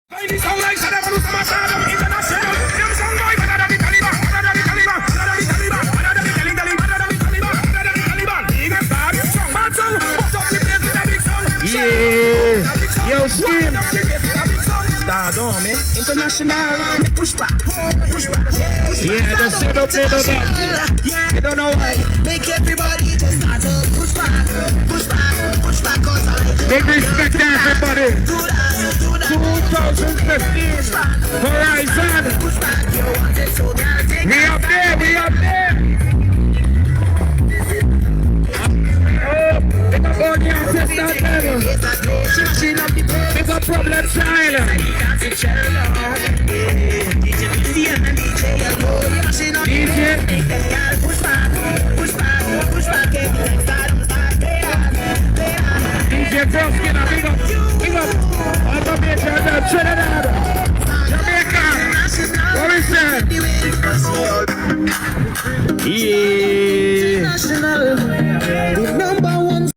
Yo, Skim. Start on, man. International. Push back. Yeah, just set up there, yeah. You don't know why. Make everybody just start to push back. Big respect to everybody. 2015. Horizon. We up there. It's a problem child. DJ. DJ Frosky, big up. Automation, Trinidad, Jamaica. What is that? Yeah.